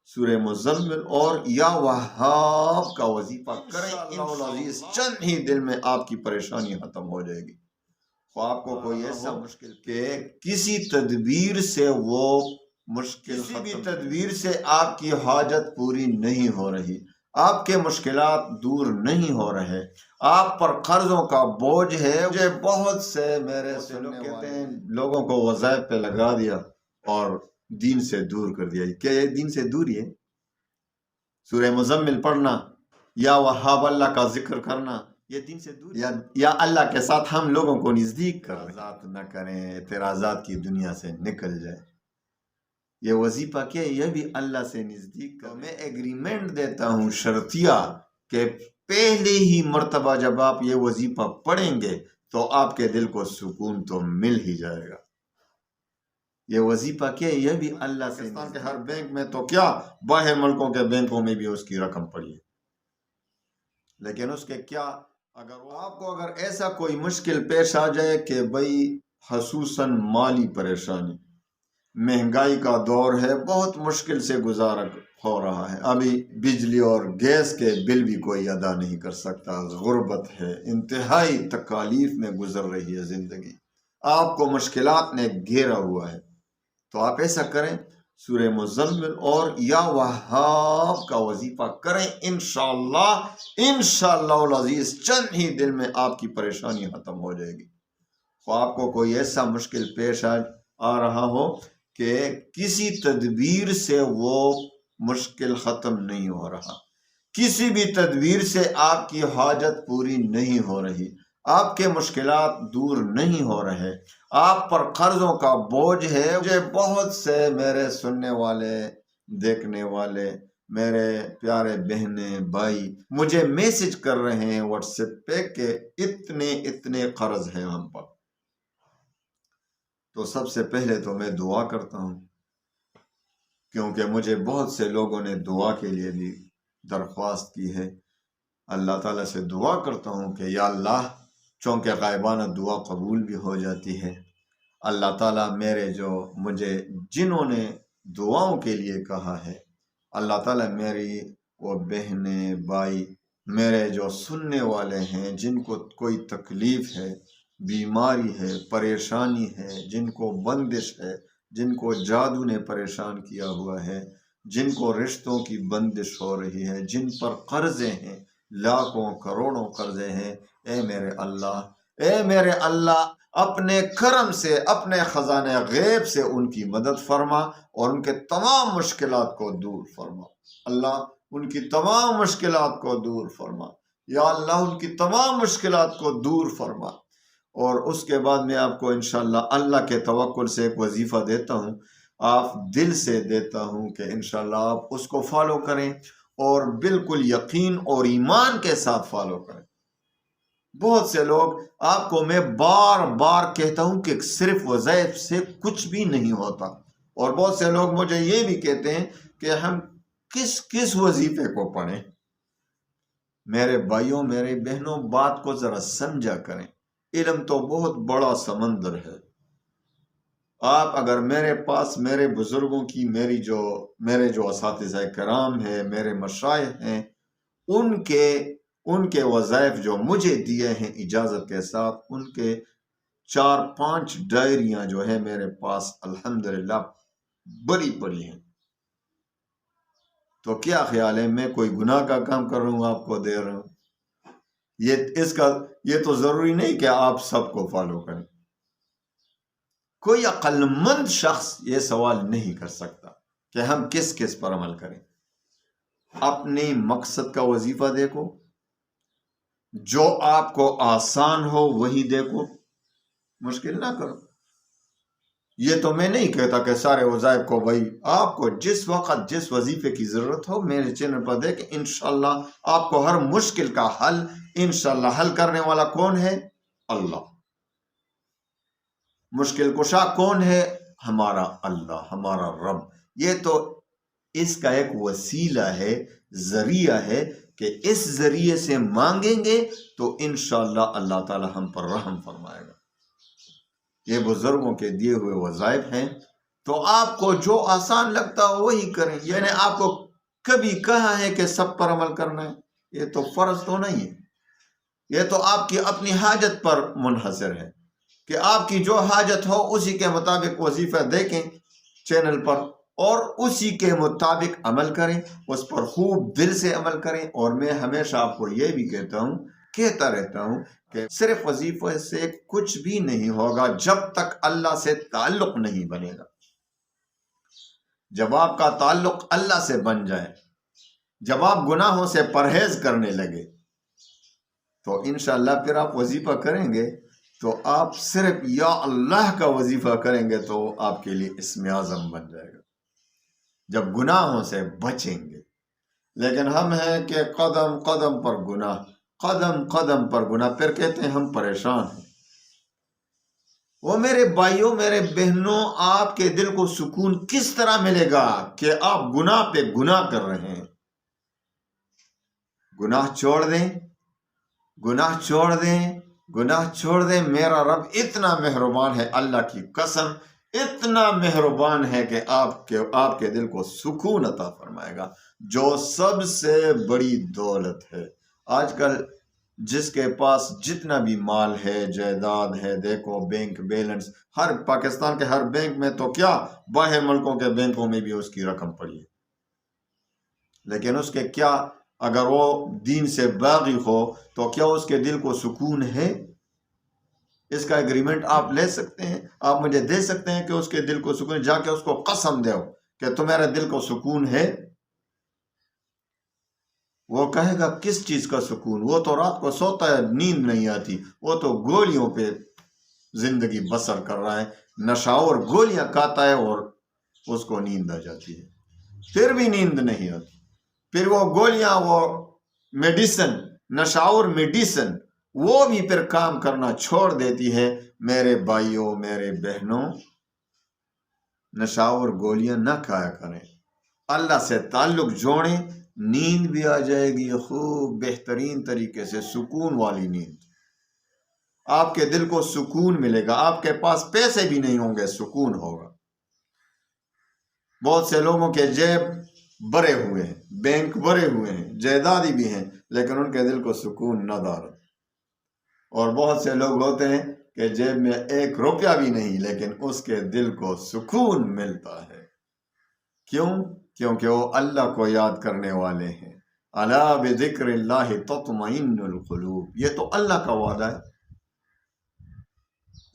سورہ مزمل اور یا وہاب کا وظیفہ کریں، انشاءاللہ العزیز چند ہی دن میں آپ کی پریشانی ختم ہو جائے گی۔ آپ کو کوئی ایسا مشکل کہ کسی تدبیر سے وہ مشکل، کسی بھی تدبیر سے آپ کی حاجت پوری نہیں ہو رہی، آپ کے مشکلات دور نہیں ہو رہے، آپ پر قرضوں کا بوجھ ہے، مجھے بہت سے میرے لوگ کہتے ہیں لوگوں کو وظائف پہ لگا دیا اور دین سے دور کر دیا۔ کیا یہ دین سے دور ہے؟ سورہ مزمل پڑھنا یا وہاب اللہ کا ذکر کرنا یہ دین سے دور، یا اللہ کے ساتھ ہم لوگوں کو نزدیک کر اعتراضات نہ کریں، اعتراضات کی دنیا سے نکل جائے۔ یہ وظیفہ کیا ہے؟ یہ بھی اللہ سے نزدیک کر، میں ایگریمنٹ دیتا ہوں شرطیہ کہ پہلے ہی مرتبہ جب آپ یہ وظیفہ پڑھیں گے تو آپ کے دل کو سکون تو مل ہی جائے گا۔ یہ وظیفہ کیا ہے؟ یہ بھی اللہ سے، پاکستان کے ہر بینک میں تو کیا باہر ملکوں کے بینکوں میں بھی اس کی رقم پڑی ہے، لیکن اس کے کیا اگر آپ کو اگر ایسا کوئی مشکل پیش آ جائے کہ بھئی خصوصاً مالی پریشانی، مہنگائی کا دور ہے، بہت مشکل سے گزارا ہو رہا ہے، ابھی بجلی اور گیس کے بل بھی کوئی ادا نہیں کر سکتا، غربت ہے، انتہائی تکالیف میں گزر رہی ہے زندگی، آپ کو مشکلات نے گھیرا ہوا ہے، تو آپ ایسا کریں سورہ مزمل اور یا وہاب کا وظیفہ کریں، انشاءاللہ العزیز چند ہی دن میں آپ کی پریشانی ختم ہو جائے گی۔ تو آپ کو کوئی ایسا مشکل پیش آ رہا ہو کہ کسی تدبیر سے وہ مشکل ختم نہیں ہو رہا، کسی بھی تدبیر سے آپ کی حاجت پوری نہیں ہو رہی، آپ کے مشکلات دور نہیں ہو رہے، آپ پر قرضوں کا بوجھ ہے، مجھے بہت سے میرے سننے والے، دیکھنے والے، میرے پیارے بہنیں بھائی مجھے میسج کر رہے ہیں واٹس ایپ پہ کہ اتنے قرض ہیں ہم پر۔ تو سب سے پہلے تو میں دعا کرتا ہوں، کیونکہ مجھے بہت سے لوگوں نے دعا کے لیے بھی درخواست کی ہے۔ اللہ تعالیٰ سے دعا کرتا ہوں کہ یا اللہ، چونکہ غائبانہ دعا قبول بھی ہو جاتی ہے، اللہ تعالیٰ مجھے جنہوں نے دعاؤں کے لیے کہا ہے، اللہ تعالیٰ میری وہ بہنیں بھائی، میرے جو سننے والے ہیں جن کو کوئی تکلیف ہے، بیماری ہے، پریشانی ہے، جن کو بندش ہے، جن کو جادو نے پریشان کیا ہوا ہے، جن کو رشتوں کی بندش ہو رہی ہے، جن پر قرضے ہیں، لاکھوں کروڑوں قرضے ہیں، اے میرے اللہ اپنے کرم سے، اپنے خزانے غیب سے ان کی مدد فرما اور ان کے تمام مشکلات کو دور فرما۔ اللہ ان کی تمام مشکلات کو دور فرما، یا اللہ ان کی تمام مشکلات کو دور فرما۔ اور اس کے بعد میں آپ کو انشاءاللہ اللہ کے توکل سے ایک وظیفہ دیتا ہوں، آپ دل سے دیتا ہوں کہ انشاءاللہ آپ اس کو فالو کریں اور بالکل یقین اور ایمان کے ساتھ فالو کریں۔ بہت سے لوگ، آپ کو میں بار بار کہتا ہوں کہ صرف وظائف سے کچھ بھی نہیں ہوتا، اور بہت سے لوگ مجھے یہ بھی کہتے ہیں کہ ہم کس وظیفے کو پڑھیں۔ میرے بھائیوں، میرے بہنوں، بات کو ذرا سمجھا کریں، علم تو بہت بڑا سمندر ہے۔ آپ اگر میرے پاس میرے بزرگوں کی، میرے جو اساتذہ کرام ہیں، میرے مشائخ ہیں، ان کے وظائف جو مجھے دیے ہیں اجازت کے ساتھ، ان کے 4-5 ڈائریاں جو ہیں میرے پاس الحمدللہ بڑی بڑی ہیں۔ تو کیا خیال ہے میں کوئی گناہ کا کام کر رہا ہوں آپ کو دے رہا ہوں؟ یہ تو ضروری نہیں کہ آپ سب کو فالو کریں۔ کوئی عقل مند شخص یہ سوال نہیں کر سکتا کہ ہم کس پر عمل کریں۔ اپنے مقصد کا وظیفہ دیکھو، جو آپ کو آسان ہو وہی دیکھو، مشکل نہ کرو۔ یہ تو میں نہیں کہتا کہ سارے وظائف کو، بھائی آپ کو جس وقت جس وظیفے کی ضرورت ہو میرے چینل پر دیکھ، انشاءاللہ آپ کو ہر مشکل کا حل، انشاءاللہ حل کرنے والا کون ہے؟ اللہ۔ مشکل کشا کون ہے؟ ہمارا اللہ، ہمارا رب۔ یہ تو اس کا ایک وسیلہ ہے، ذریعہ ہے کہ اس ذریعے سے مانگیں گے تو انشاءاللہ اللہ تعالی ہم پر رحم فرمائے گا۔ یہ بزرگوں کے دیے ہوئے وظائف ہیں، تو آپ کو جو آسان لگتا ہے وہی کریں. یعنی آپ کو کبھی کہا ہے کہ سب پر عمل کرنا ہے؟ یہ تو فرض تو نہیں ہے. یہ تو آپ کی اپنی حاجت پر منحصر ہے کہ آپ کی جو حاجت ہو اسی کے مطابق وظیفہ دیکھیں چینل پر اور اسی کے مطابق عمل کریں، اس پر خوب دل سے عمل کریں. اور میں ہمیشہ آپ کو یہ بھی کہتا رہتا ہوں کہ صرف وظیفے سے کچھ بھی نہیں ہوگا جب تک اللہ سے تعلق نہیں بنے گا. جب آپ کا تعلق اللہ سے بن جائے، جب آپ گناہوں سے پرہیز کرنے لگے، تو انشاءاللہ پھر آپ وظیفہ کریں گے تو آپ صرف یا اللہ کا وظیفہ کریں گے تو آپ کے لیے اسم اعظم بن جائے گا، جب گناہوں سے بچیں گے. لیکن ہم ہیں کہ قدم قدم پر گناہ، قدم قدم پر گناہ، پھر کہتے ہیں ہم پریشان ہیں. وہ میرے بھائیوں، میرے بہنوں، آپ کے دل کو سکون کس طرح ملے گا کہ آپ گناہ پہ گناہ کر رہے ہیں؟ گناہ چھوڑ دیں، گناہ چھوڑ دیں، گناہ چھوڑ دیں. میرا رب اتنا مہربان ہے، اللہ کی قسم اتنا مہربان ہے کہ آپ کے دل کو سکون عطا فرمائے گا، جو سب سے بڑی دولت ہے. آج کل جس کے پاس جتنا بھی مال ہے، جائیداد ہے، دیکھو بینک بیلنس، ہر پاکستان کے ہر بینک میں تو کیا باہر ملکوں کے بینکوں میں بھی اس کی رقم پڑی ہے، لیکن اس کے کیا اگر وہ دین سے باغی ہو تو کیا اس کے دل کو سکون ہے؟ اس کا ایگریمنٹ آپ لے سکتے ہیں، آپ مجھے دے سکتے ہیں کہ اس کے دل کو سکون، جا کے اس کو قسم دو کہ تمہارے دل کو سکون ہے. وہ کہے گا کس چیز کا سکون؟ وہ تو رات کو سوتا ہے، نیند نہیں آتی، وہ تو گولیوں پہ زندگی بسر کر رہا ہے، نشاور گولیاں کھاتا ہے اور اس کو نیند آ جاتی ہے، پھر بھی نیند نہیں آتی. پھر وہ گولیاں، وہ میڈیسن، نشاور میڈیسن، وہ بھی پھر کام کرنا چھوڑ دیتی ہے. میرے بھائیوں، میرے بہنوں، نشاور گولیاں نہ کھایا کریں، اللہ سے تعلق جوڑیں، نیند بھی آ جائے گی خوب بہترین طریقے سے، سکون والی نیند. آپ کے دل کو سکون ملے گا، آپ کے پاس پیسے بھی نہیں ہوں گے، سکون ہوگا. بہت سے لوگوں کے جیب بھرے ہوئے ہیں، بینک بھرے ہوئے ہیں، جائیدادی بھی ہیں، لیکن ان کے دل کو سکون نہ دار. اور بہت سے لوگ ہوتے ہیں کہ جیب میں 1 روپیہ بھی نہیں، لیکن اس کے دل کو سکون ملتا ہے. کیوں؟ کیونکہ وہ اللہ کو یاد کرنے والے ہیں. الا بذکر اللہ تطمئن القلوب، یہ تو اللہ کا وعدہ ہے،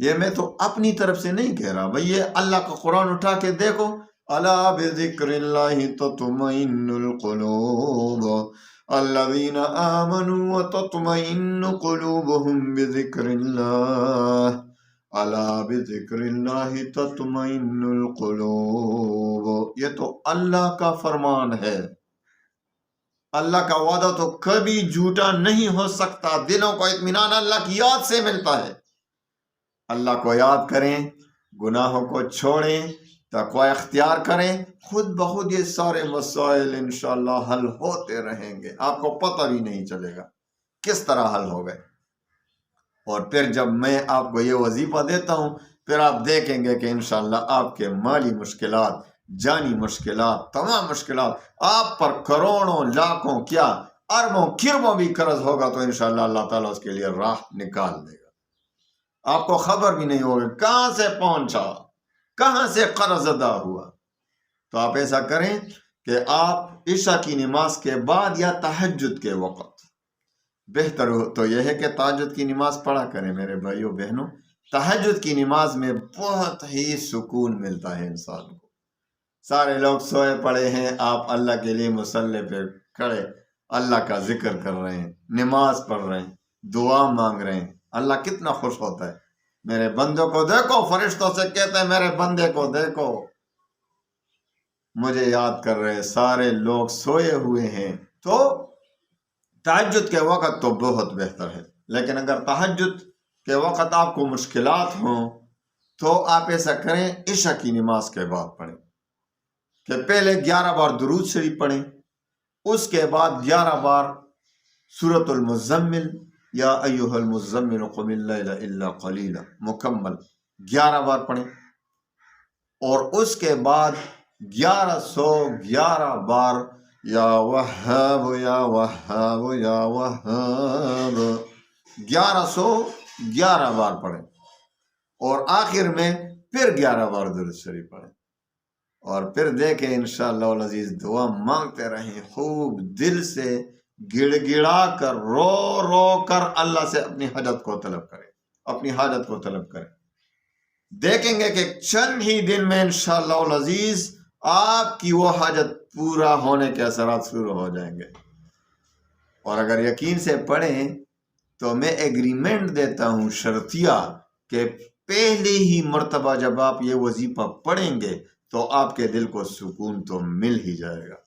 یہ میں تو اپنی طرف سے نہیں کہہ رہا بھئی، یہ اللہ کا قرآن اٹھا کے دیکھو. الا بذکر اللہ تطمئن القلوب الذین آمنوا وتطمئن قلوبهم بذکر اللہ، الا بذکر اللہ تطمئن القلوب. یہ تو اللہ کا فرمان ہے، اللہ کا وعدہ تو کبھی جھوٹا نہیں ہو سکتا. دلوں کو اطمینان اللہ کی یاد سے ملتا ہے. اللہ کو یاد کریں، گناہوں کو چھوڑیں، تقوی اختیار کریں، خود بخود یہ سارے مسائل انشاءاللہ حل ہوتے رہیں گے، آپ کو پتہ بھی نہیں چلے گا کس طرح حل ہو گئے. اور پھر جب میں آپ کو یہ وظیفہ دیتا ہوں، پھر آپ دیکھیں گے کہ انشاءاللہ آپ کے مالی مشکلات، جانی مشکلات، تمام مشکلات، آپ پر کروڑوں لاکھوں کیا اربوں کھربوں بھی قرض ہوگا تو انشاءاللہ اللہ تعالیٰ اس کے لیے راہ نکال دے گا. آپ کو خبر بھی نہیں ہوگی کہاں سے پہنچا، کہاں سے قرض ادا ہوا. تو آپ ایسا کریں کہ آپ عشاء کی نماز کے بعد یا تہجد کے وقت، بہتر ہو تو یہ ہے کہ تہجد کی نماز پڑھا کریں میرے بھائیوں بہنوں. تہجد کی نماز میں بہت ہی سکون ملتا ہے انسان کو. سارے لوگ سوئے پڑے ہیں، آپ اللہ کے لیے مصلی پہ کھڑے اللہ کا ذکر کر رہے ہیں، نماز پڑھ رہے ہیں، دعا مانگ رہے ہیں. اللہ کتنا خوش ہوتا ہے. میرے بندوں کو دیکھو، فرشتوں سے کہتے ہیں میرے بندے کو دیکھو، مجھے یاد کر رہے. سارے لوگ سوئے ہوئے ہیں. تو تہجد کے وقت تو بہت بہتر ہے. لیکن اگر تہجد کے وقت آپ کو مشکلات ہوں تو آپ ایسا کریں، عشاء کی نماز کے بعد پڑھیں کہ پہلے 11 بار درود شریف پڑھیں، اس کے بعد 11 بار سورۃ المزمل، یا ایھا المزمل قم اللیل الا قلیلا، مکمل 11 بار پڑھیں. اور اس کے بعد 1111 بار یا وہاب یا وہاب یا وہاب 1111 بار پڑھیں، اور آخر میں پھر 11 بار درود شریف پڑھیں، اور پھر دیکھیں انشاءاللہ العزیز دعا مانگتے رہیں، خوب دل سے گڑ گڑا کر رو رو کر اللہ سے اپنی حاجت کو طلب کریں، اپنی حاجت کو طلب کریں۔ دیکھیں گے کہ چند ہی دن میں انشاءاللہ العزیز آپ کی وہ حاجت پورا ہونے کے اثرات شروع ہو جائیں گے۔ اور اگر یقین سے پڑھیں تو میں ایگریمنٹ دیتا ہوں شرطیہ کہ پہلی ہی مرتبہ جب آپ یہ وظیفہ پڑھیں گے تو آپ کے دل کو سکون تو مل ہی جائے گا۔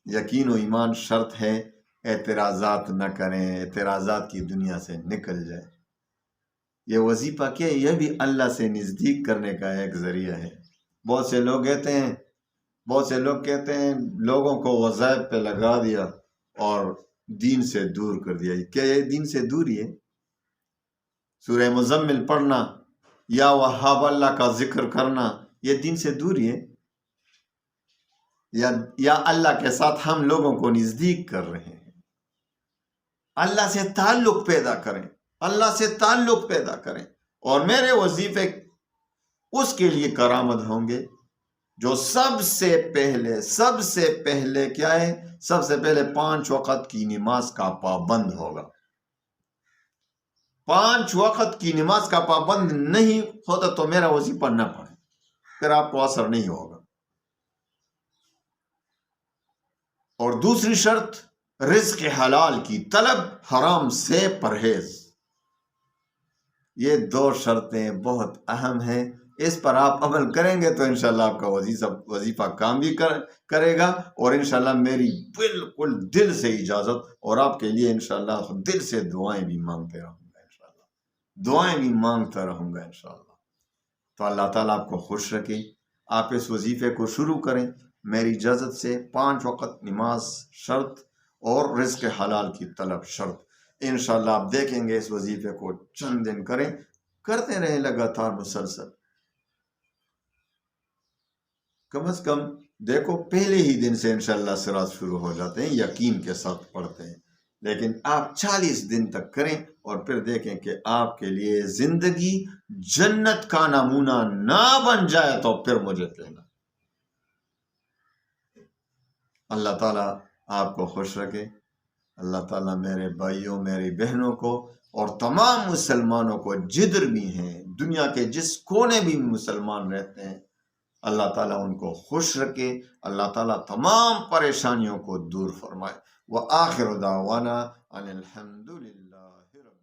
یقین و ایمان شرط ہے، اعتراضات نہ کریں، اعتراضات کی دنیا سے نکل جائیں۔ یہ وظیفہ کیا، یہ بھی اللہ سے نزدیک کرنے کا ایک ذریعہ ہے۔ بہت سے لوگ کہتے ہیں لوگوں کو وظائف پہ لگا دیا اور دین سے دور کر دیا۔ کیا یہ دین سے دوری ہے؟ سورہ مزمل پڑھنا یا وہاب اللہ کا ذکر کرنا یہ دین سے دوری ہے؟ یا اللہ کے ساتھ ہم لوگوں کو نزدیک کر رہے ہیں؟ اللہ سے تعلق پیدا کریں، اللہ سے تعلق پیدا کریں، اور میرے وظیفے اس کے لیے کارآمد ہوں گے جو سب سے پہلے کیا ہے؟ سب سے پہلے 5 وقت کی نماز کا پابند ہوگا۔ 5 وقت کی نماز کا پابند نہیں ہوتا تو میرا وظیفہ نہ پڑھیں، پھر آپ کو اثر نہیں ہوگا۔ اور دوسری شرط رزق حلال کی طلب، حرام سے پرہیز۔ یہ 2 شرطیں بہت اہم ہیں، اس پر آپ عمل کریں گے تو انشاءاللہ آپ کا وظیفہ کام بھی کرے گا، اور انشاءاللہ میری بالکل دل سے اجازت، اور آپ کے لیے انشاءاللہ دل سے دعائیں بھی مانگتے رہوں گا، انشاءاللہ دعائیں بھی مانگتا رہوں گا انشاءاللہ۔ تو اللہ تعالیٰ آپ کو خوش رکھے، آپ اس وظیفے کو شروع کریں میری اجازت سے۔ 5 وقت نماز شرط اور رزق حلال کی طلب شرط۔ انشاءاللہ آپ دیکھیں گے اس وظیفے کو چند دن کرتے رہیں لگاتار مسلسل، کم از کم دیکھو پہلے ہی دن سے انشاءاللہ اثرات شروع ہو جاتے ہیں، یقین کے ساتھ پڑھتے ہیں، لیکن آپ 40 دن تک کریں اور پھر دیکھیں کہ آپ کے لیے زندگی جنت کا نمونہ نہ بن جائے تو پھر مجھے کہنا۔ اللہ تعالیٰ آپ کو خوش رکھے، اللہ تعالیٰ میرے بھائیوں میری بہنوں کو اور تمام مسلمانوں کو جدھر بھی ہیں، دنیا کے جس کونے بھی مسلمان رہتے ہیں، اللہ تعالیٰ ان کو خوش رکھے، اللہ تعالیٰ تمام پریشانیوں کو دور فرمائے۔ وآخر دعوانا ان الحمد للہ رب